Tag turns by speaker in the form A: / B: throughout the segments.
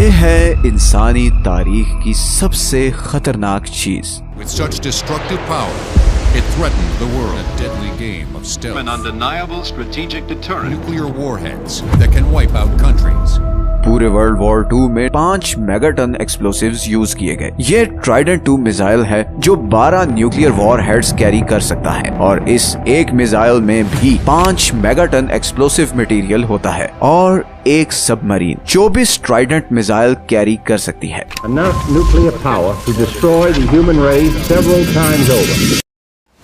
A: ये है इंसानी तारीख की सबसे खतरनाक चीज।
B: With such destructive power, it threatened the world. A deadly game of stealth.
C: An undeniable strategic deterrent.
B: Nuclear warheads that can wipe out countries.
A: पूरे वर्ल्ड वॉर 2 में 5 मेगाटन एक्सप्लोसिव्स यूज किए गए। ये ट्राइडेंट 2 मिसाइल है जो 12 nuclear war heads carry कर सकता है और इस एक मिसाइल में भी 5 मेगाटन एक्सप्लोसिव मटेरियल होता है और एक सबमरीन 24 ट्राइडेंट मिसाइल कैरी कर सकती है।
D: Enough nuclear power to destroy the human race several times over.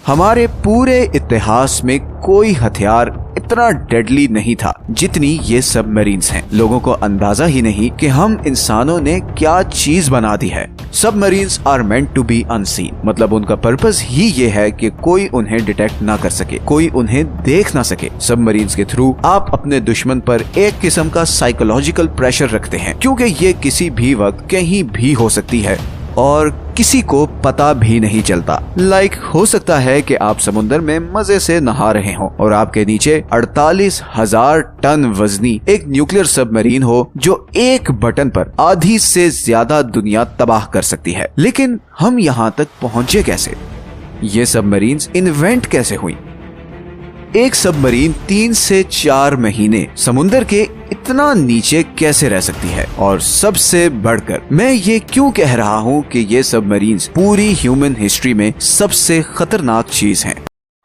A: हमारे पूरे इतिहास में कोई हथियार इतना डेडली नहीं था जितनी ये सबमरीन्स हैं। लोगों को अंदाजा ही नहीं कि हम इंसानों ने क्या चीज बना दी है। Submarines are meant to be unseen, मतलब उनका पर्पस ही ये है कि कोई उन्हें डिटेक्ट ना कर सके, कोई उन्हें देख ना सके। सबमरीन्स के थ्रू आप अपने दुश्मन पर एक किस्म का साइकोलॉजिकल प्रेशर रखते हैं, क्योंकि ये किसी भी वक्त कहीं भी हो सकती है और किसी को पता भी नहीं चलता। हो सकता है कि आप समुद्र में मजे से नहा रहे हो और आपके नीचे 48,000 टन वजनी एक न्यूक्लियर सबमरीन हो जो एक बटन पर आधी से ज्यादा दुनिया तबाह कर सकती है। लेकिन हम यहाँ तक पहुँचे कैसे? ये सबमरीन्स इन्वेंट कैसे हुई? एक सबमरीन 3 से 4 महीने समुद्र के इतना नीचे कैसे रह सकती है? और सबसे बढ़कर मैं ये क्यों कह रहा हूँ कि ये सबमरीन्स पूरी ह्यूमन हिस्ट्री में सबसे खतरनाक चीज हैं।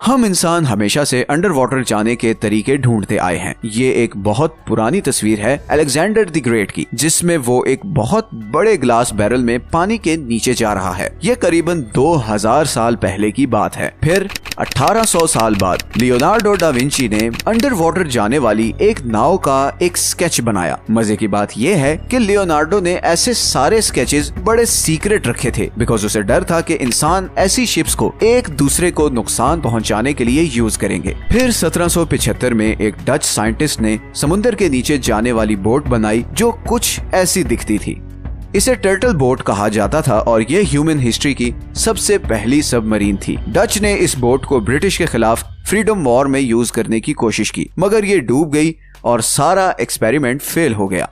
A: हम इंसान हमेशा से अंडर वाटर जाने के तरीके ढूंढते आए हैं। ये एक बहुत पुरानी तस्वीर है अलेक्जेंडर द ग्रेट की, जिसमें वो एक बहुत बड़े ग्लास बैरल में पानी के नीचे जा रहा है। ये करीबन 2000 साल पहले की बात है। फिर 1800 साल बाद लियोनार्डो डा विंची ने अंडर वाटर जाने वाली एक नाव का एक स्केच बनाया। मजे की बात यह है कि लियोनार्डो ने ऐसे सारे स्केचेस बड़े सीक्रेट रखे थे, बिकॉज उसे डर था कि इंसान ऐसी शिप्स को एक दूसरे को नुकसान पहुंचाने के लिए यूज करेंगे। फिर 1775 में एक डच साइंटिस्ट ने समुद्र के नीचे जाने वाली बोट बनाई जो कुछ ऐसी दिखती थी। इसे टर्टल बोट कहा जाता था और ये ह्यूमन हिस्ट्री की सबसे पहली सबमरीन थी। डच ने इस बोट को ब्रिटिश के खिलाफ फ्रीडम वॉर में यूज करने की कोशिश की, मगर ये डूब गई और सारा एक्सपेरिमेंट फेल हो गया।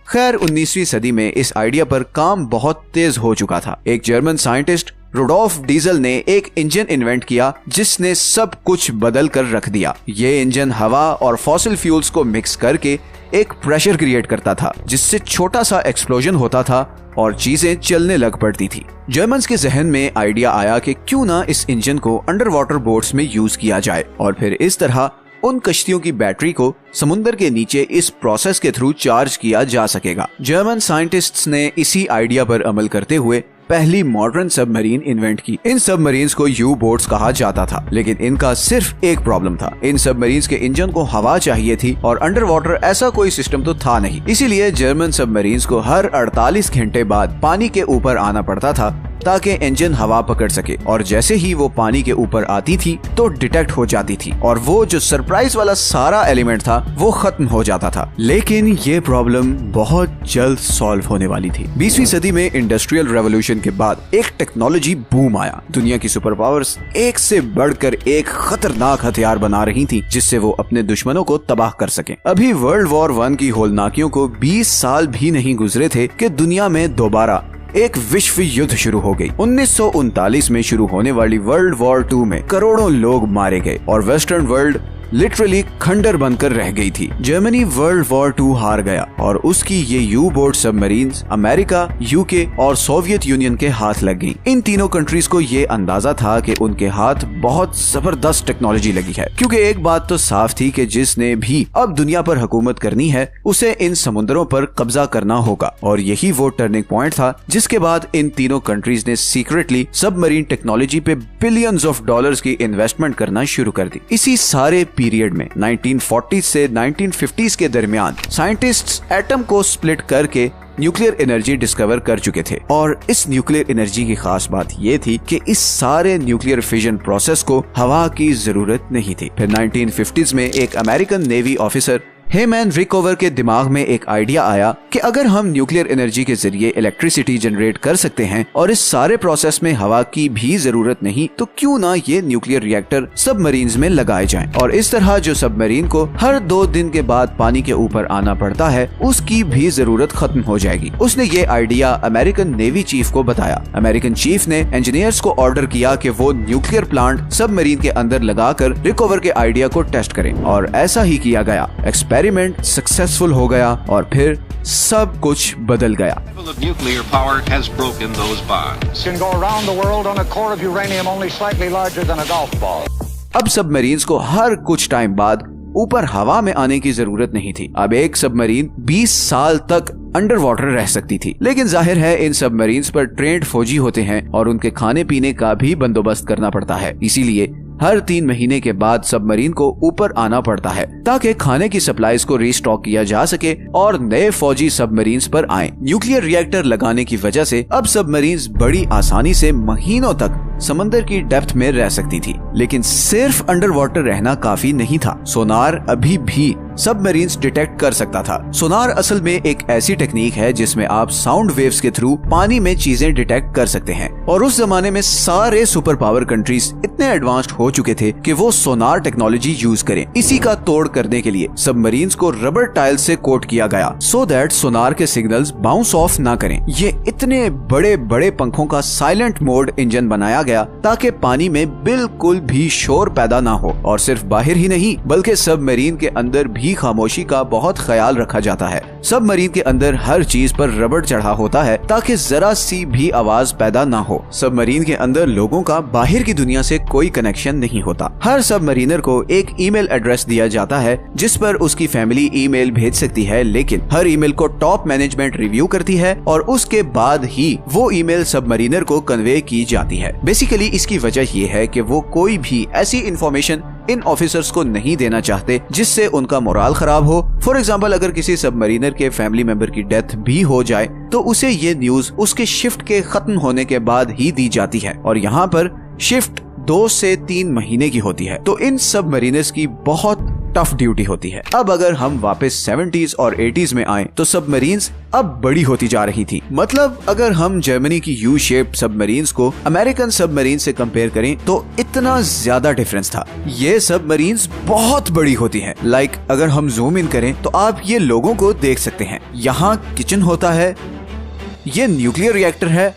A: खैर 19वीं सदी में इस आइडिया पर काम बहुत तेज हो चुका था। एक जर्मन साइंटिस्ट रुडोल्फ डीजल ने एक इंजन इन्वेंट किया जिसने सब कुछ बदल कर रख दिया। ये इंजन हवा और फॉसिल फ्यूल्स को मिक्स करके एक प्रेशर क्रिएट करता था, जिससे छोटा सा एक्सप्लोजन होता था और चीजें चलने लग पड़ती थी। जर्मन्स के जहन में आइडिया आया कि क्यों ना इस इंजन को अंडर वाटर बोट्स में यूज किया जाए और फिर इस तरह उन कश्तियों की बैटरी को समुद्र के नीचे इस प्रोसेस के थ्रू चार्ज किया जा सकेगा। जर्मन साइंटिस्ट्स ने इसी आइडिया पर अमल करते हुए पहली मॉडर्न सबमरीन इन्वेंट की। इन सबमरीन्स को यू बोट्स कहा जाता था, लेकिन इनका सिर्फ एक प्रॉब्लम था। इन सबमरीन्स के इंजन को हवा चाहिए थी और अंडर वाटर ऐसा कोई सिस्टम तो था नहीं। इसीलिए जर्मन सबमरीन्स को हर 48 घंटे बाद पानी के ऊपर आना पड़ता था ताकि इंजन हवा पकड़ सके, और जैसे ही वो पानी के ऊपर आती थी तो डिटेक्ट हो जाती थी और वो जो सरप्राइज वाला सारा एलिमेंट था वो खत्म हो जाता था। लेकिन ये प्रॉब्लम बहुत जल्द सॉल्व होने वाली थी। 20वीं सदी में इंडस्ट्रियल रेवोल्यूशन के बाद एक टेक्नोलॉजी बूम आया। दुनिया की सुपर पावर्स एक से बढ़कर एक खतरनाक हथियार बना रही थी जिससे वो अपने दुश्मनों को तबाह कर सके। अभी वर्ल्ड वॉर 1 की होलनाकियों को 20 साल भी नहीं गुजरे थे कि दुनिया में दोबारा एक विश्व युद्ध शुरू हो गई। 1939 में शुरू होने वाली वर्ल्ड वॉर 2 में करोड़ों लोग मारे गए और वेस्टर्न वर्ल्ड लिटरली खंडर बनकर रह गई थी। जर्मनी वर्ल्ड वॉर 2 हार गया और उसकी ये you boat submarines America, UK और सोवियत यूनियन के हाथ लग गई। इन तीनों कंट्रीज को ये अंदाजा था कि उनके हाथ बहुत जबरदस्त टेक्नोलॉजी लगी है, क्योंकि एक बात तो साफ थी कि जिसने भी अब दुनिया पर हुकूमत करनी है उसे इन समुद्रों पर कब्जा करना होगा। और यही वो टर्निंग पॉइंट था जिसके बाद इन तीनों कंट्रीज ने सीक्रेटली सबमरीन टेक्नोलॉजी पे बिलियंस ऑफ डॉलर्स की इन्वेस्टमेंट करना शुरू कर दी। इसी सारे पीरियड में 1940 से 1950s के दरमियान साइंटिस्ट्स एटम को स्प्लिट करके न्यूक्लियर एनर्जी डिस्कवर कर चुके थे। और इस न्यूक्लियर एनर्जी की खास बात ये थी कि इस सारे न्यूक्लियर फिजन प्रोसेस को हवा की जरूरत नहीं थी। फिर 1950s में एक American navy officer Hyman Rickover के दिमाग में एक आइडिया आया कि अगर हम न्यूक्लियर एनर्जी के जरिए इलेक्ट्रिसिटी जनरेट कर सकते हैं और इस सारे प्रोसेस में हवा की भी जरूरत नहीं, तो क्यों ना ये न्यूक्लियर रिएक्टर सबमरीन्स में लगाए जाएं और इस तरह जो सबमरीन को हर 2 दिन के बाद पानी के ऊपर आना पड़ता है उसकी भी जरूरत खत्म हो जाएगी। उसने ये आइडिया अमेरिकन नेवी चीफ को बताया। अमेरिकन चीफ ने इंजीनियर्स को ऑर्डर किया कि वो न्यूक्लियर प्लांट सबमरीन के अंदर लगाकर रिकओवर के आइडिया को टेस्ट करें और ऐसा ही किया गया। एक्सपेरिमेंट सक्सेसफुल हो गया और फिर सब कुछ बदल गया।
C: of nuclear power has broken those bonds.
E: Can go around the world on a core of uranium only slightly larger than a golf ball.
A: अब सबमरीन्स को हर कुछ टाइम बाद ऊपर हवा में आने की जरूरत नहीं थी। अब एक सबमरीन 20 साल तक अंडर वाटर रह सकती थी। लेकिन जाहिर है इन सबमरीन्स पर ट्रेंड फौजी होते हैं और उनके खाने पीने का भी बंदोबस्त करना पड़ता है। इसीलिए हर 3 महीने के बाद सबमरीन को ऊपर आना पड़ता है ताकि खाने की सप्लाईज को रीस्टॉक किया जा सके और नए फौजी सबमरीन्स पर आए। न्यूक्लियर रिएक्टर लगाने की वजह से अब सबमरीन्स बड़ी आसानी से महीनों तक समंदर की डेप्थ में रह सकती थी। लेकिन सिर्फ अंडर वाटर रहना काफी नहीं था। सोनार अभी भी सबमरीन्स डिटेक्ट कर सकता था। सोनार असल में एक ऐसी टेक्निक है जिसमें आप साउंड वेव्स के थ्रू पानी में चीजें डिटेक्ट कर सकते हैं और उस जमाने में सारे सुपर पावर कंट्रीज इतने एडवांस्ड हो चुके थे कि वो सोनार टेक्नोलॉजी यूज करें। इसी का तोड़ करने के लिए सबमरीन्स को रबर टाइल से कोट किया गया सो दैट सोनार के सिग्नल्स बाउंस ऑफ ना करें। ये इतने बड़े बड़े पंखों का साइलेंट मोड इंजन बनाया गया ताकि पानी में बिल्कुल भी शोर पैदा ना हो और सिर्फ बाहर ही नहीं बल्कि सबमरीन के अंदर भी खामोशी का बहुत ख्याल रखा जाता है। सबमरीन के अंदर हर चीज पर रबर चढ़ा होता है ताकि जरा सी भी आवाज पैदा ना हो। सबमरीन के अंदर लोगों का बाहर की दुनिया से कोई कनेक्शन नहीं होता। हर सबमरीनर को एक ईमेल एड्रेस दिया जाता है जिस पर उसकी फैमिली ईमेल भेज सकती है, लेकिन हर ईमेल को टॉप मैनेजमेंट रिव्यू करती है और उसके बाद ही वो ईमेल सबमरीनर को कन्वे की जाती है। बेसिकली इसकी वजह ये है कि वो कोई भी ऐसी इंफॉर्मेशन इन ऑफिसर्स को नहीं देना चाहते जिससे उनका मोराल खराब हो। फॉर एग्जाम्पल, अगर किसी सबमरीनर के फैमिली मेंबर की डेथ भी हो जाए तो उसे ये न्यूज उसके शिफ्ट के खत्म होने के बाद ही दी जाती है और यहाँ पर शिफ्ट 2 से 3 महीने की होती है। तो इन सबमरीनर्स की बहुत टफ ड्यूटी होती है। अब अगर हम वापस 70s और 80s में आए तो सबमरीन्स अब बड़ी होती जा रही थी। मतलब अगर हम जर्मनी की यू शेप्ड सबमरीन्स को अमेरिकन सबमरीन से कंपेयर करें तो इतना ज्यादा डिफरेंस था। ये सबमरीन्स बहुत बड़ी होती हैं। लाइक अगर हम जूम इन करें तो आप ये लोगों को देख सकते हैं। यहाँ किचन होता है, ये न्यूक्लियर रिएक्टर है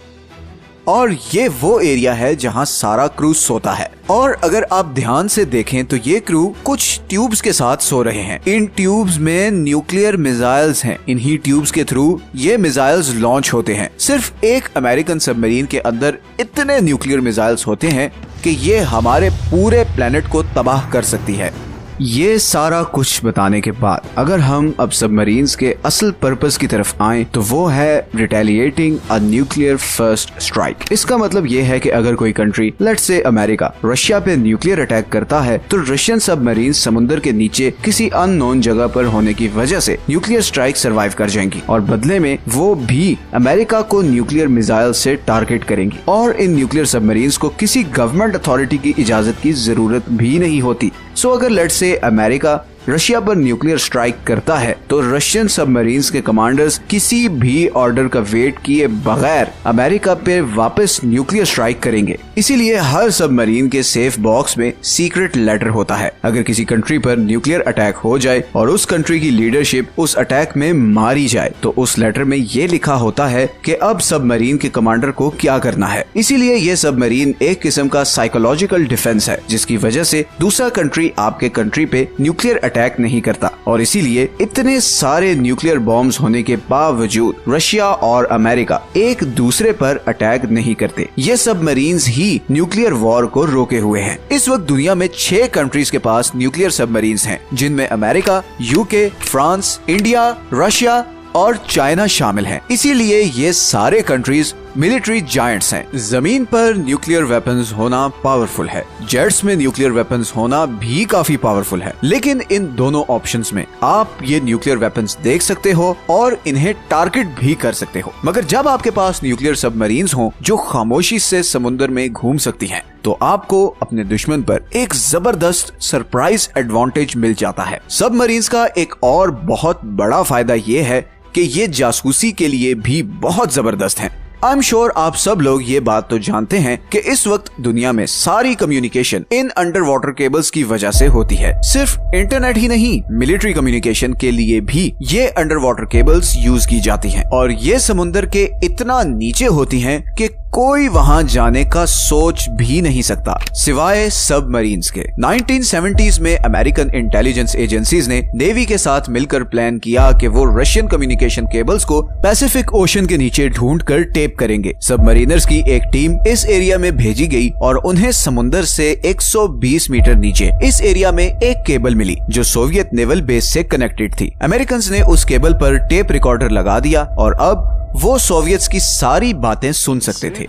A: और ये वो एरिया है जहां सारा क्रू सोता है। और अगर आप ध्यान से देखें तो ये क्रू कुछ ट्यूब्स के साथ सो रहे हैं। इन ट्यूब्स में न्यूक्लियर मिसाइल्स हैं। इन्हीं ट्यूब्स के थ्रू ये मिसाइल्स लॉन्च होते हैं। सिर्फ एक अमेरिकन सबमरीन के अंदर इतने न्यूक्लियर मिसाइल्स होते हैं कि ये हमारे पूरे प्लेनेट को तबाह कर सकती है। ये सारा कुछ बताने के बाद अगर हम अब सबमरीन्स के असल पर्पस की तरफ आएं तो वो है retaliating a nuclear first strike. इसका मतलब ये है कि अगर कोई country, let's say America, Russia पे न्यूक्लियर अटैक करता है तो रशियन सबमरीन समुद्र के नीचे किसी अननोन जगह पर होने की वजह से न्यूक्लियर स्ट्राइक सर्वाइव कर जाएंगी और बदले में वो भी अमेरिका को न्यूक्लियर मिसाइल से टारगेट करेंगी। और इन न्यूक्लियर सबमरीन्स को किसी गवर्नमेंट अथॉरिटी की इजाजत की जरूरत भी नहीं होती। सो अगर लेट्स से अमेरिका रशिया पर न्यूक्लियर स्ट्राइक करता है तो रशियन सबमरीन्स के कमांडर्स किसी भी ऑर्डर का वेट किए बगैर अमेरिका पे वापस न्यूक्लियर स्ट्राइक करेंगे। इसीलिए हर सबमरीन के सेफ बॉक्स में सीक्रेट लेटर होता है। अगर किसी कंट्री पर न्यूक्लियर अटैक हो जाए और उस कंट्री की लीडरशिप उस अटैक में मारी जाए तो उस लेटर में ये लिखा होता है कि अब सबमरीन के कमांडर को क्या करना है। इसीलिए ये सबमरीन एक किस्म का साइकोलॉजिकल डिफेंस है जिसकी वजह से दूसरा कंट्री आपके कंट्री पे न्यूक्लियर अटैक नहीं करता। और इसीलिए इतने सारे न्यूक्लियर बॉम्ब्स होने के बावजूद रशिया और अमेरिका एक दूसरे पर अटैक नहीं करते। ये सबमरीन्स ही न्यूक्लियर वॉर को रोके हुए हैं। इस वक्त दुनिया में 6 कंट्रीज के पास न्यूक्लियर सबमरीन्स हैं जिनमें America, UK, France, India, Russia और चाइना शामिल हैं। इसीलिए ये सारे कंट्रीज मिलिट्री जायंट्स हैं। जमीन पर न्यूक्लियर वेपन्स होना पावरफुल है, जेट्स में न्यूक्लियर वेपन्स होना भी काफी पावरफुल है। लेकिन इन दोनों ऑप्शंस में आप ये न्यूक्लियर वेपन्स देख सकते हो और इन्हें टारगेट भी कर सकते हो। मगर जब आपके पास न्यूक्लियर सबमरीन्स हो जो खामोशी से समुद्र में घूम सकती हैं, तो आपको अपने दुश्मन पर एक जबरदस्त सरप्राइज एडवांटेज मिल जाता है। सबमरीन्स का एक और बहुत बड़ा फायदा ये है कि ये जासूसी के लिए भी बहुत जबरदस्त हैं। आई एम श्योर आप सब लोग ये बात तो जानते हैं कि इस वक्त दुनिया में सारी communication in under water cables की वजह से होती है। सिर्फ इंटरनेट ही नहीं, मिलिट्री कम्युनिकेशन के लिए भी ये अंडर वाटर केबल्स यूज की जाती हैं और ये समुद्र के इतना नीचे होती हैं कि कोई वहां जाने का सोच भी नहीं सकता सिवाय सबमरीन्स के। 1970s में अमेरिकन इंटेलिजेंस एजेंसीज ने नेवी के साथ मिलकर प्लान किया कि वो रशियन कम्युनिकेशन केबल्स को पैसिफिक ओशन के नीचे ढूंढकर टेप करेंगे। सबमरीनर्स की एक टीम इस एरिया में भेजी गई और उन्हें समुद्र से 120 मीटर नीचे इस एरिया में एक केबल मिली जो सोवियत नेवल बेस से कनेक्टेड थी। अमेरिकन ने उस केबल पर टेप रिकॉर्डर लगा दिया और अब वो सोवियट्स की सारी बातें सुन सकते थे।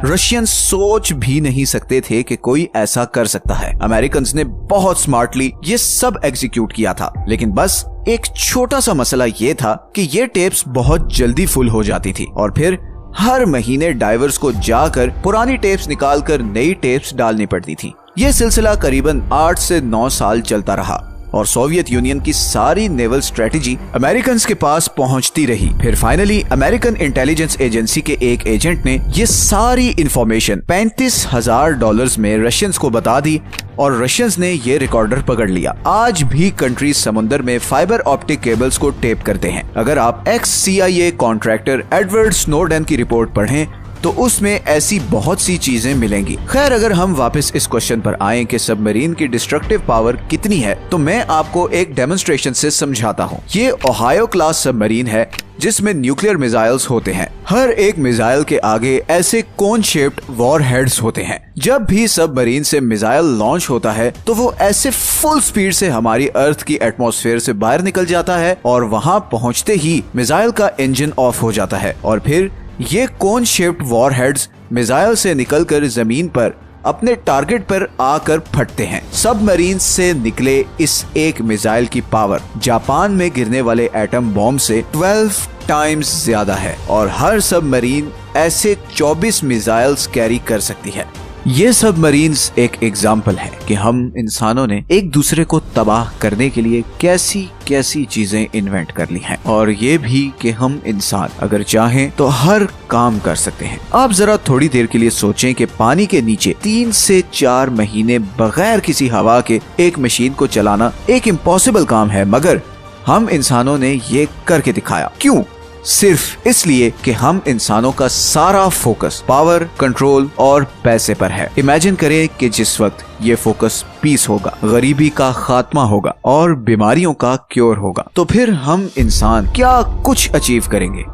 A: रशियन सोच भी नहीं सकते थे कि कोई ऐसा कर सकता है। अमेरिकन ने बहुत स्मार्टली ये सब एग्जीक्यूट किया था, लेकिन बस एक छोटा सा मसला ये था कि ये टेप्स बहुत जल्दी फुल हो जाती थी और फिर हर महीने डाइवर्स को जाकर पुरानी टेप्स निकालकर नई टेप्स डालनी पड़ती थी। ये सिलसिला करीबन 8 से 9 साल चलता रहा और सोवियत यूनियन की सारी नेवल स्ट्रेटेजी अमेरिकन के पास पहुंचती रही। फिर फाइनली अमेरिकन इंटेलिजेंस एजेंसी के एक एजेंट ने ये सारी इंफॉर्मेशन $35,000 में रशियंस को बता दी और रशियंस ने ये रिकॉर्डर पकड़ लिया। आज भी कंट्रीज समुद्र में फाइबर ऑप्टिक केबल्स को टेप करते हैं। अगर आप x CIA contractor Edward Snowden की रिपोर्ट पढ़ें तो उसमें ऐसी बहुत सी चीजें मिलेंगी। खैर, अगर हम वापस इस क्वेश्चन पर आएं कि सबमरीन की डिस्ट्रक्टिव पावर कितनी है, तो मैं आपको एक डेमोन्स्ट्रेशन से समझाता हूँ। ये ओहायो क्लास सबमरीन है जिसमें न्यूक्लियर मिसाइल्स होते हैं। हर एक मिसाइल के आगे ऐसे कोन शेप्ड वॉर हेड्स होते हैं। जब भी सबमरीन से मिसाइल लॉन्च होता है तो वो ऐसे फुल स्पीड से हमारी अर्थ की एटमॉस्फेयर से बाहर निकल जाता है और वहां पहुंचते ही मिसाइल का इंजन ऑफ हो जाता है और फिर ये कोन शेप्ड वॉरहेड्स मिसाइल से निकलकर जमीन पर अपने टारगेट पर आकर फटते हैं। सबमरीन से निकले इस एक मिसाइल की पावर जापान में गिरने वाले एटम बॉम्ब से 12 टाइम्स ज्यादा है और हर सबमरीन ऐसे 24 मिसाइल्स कैरी कर सकती है। ये सबमरीन्स एक एग्जाम्पल है कि हम इंसानों ने एक दूसरे को तबाह करने के लिए कैसी कैसी चीजें इन्वेंट कर ली हैं और ये भी कि हम इंसान अगर चाहें तो हर काम कर सकते हैं। आप जरा थोड़ी देर के लिए सोचें कि पानी के नीचे 3 से 4 महीने बगैर किसी हवा के एक मशीन को चलाना एक इम्पॉसिबल काम है, मगर हम इंसानों ने ये करके दिखाया। क्यों? सिर्फ इसलिए कि हम इंसानों का सारा फोकस पावर, कंट्रोल और पैसे पर है। इमेजिन करें कि जिस वक्त ये फोकस पीस होगा, गरीबी का खात्मा होगा और बीमारियों का क्योर होगा, तो फिर हम इंसान क्या कुछ अचीव करेंगे।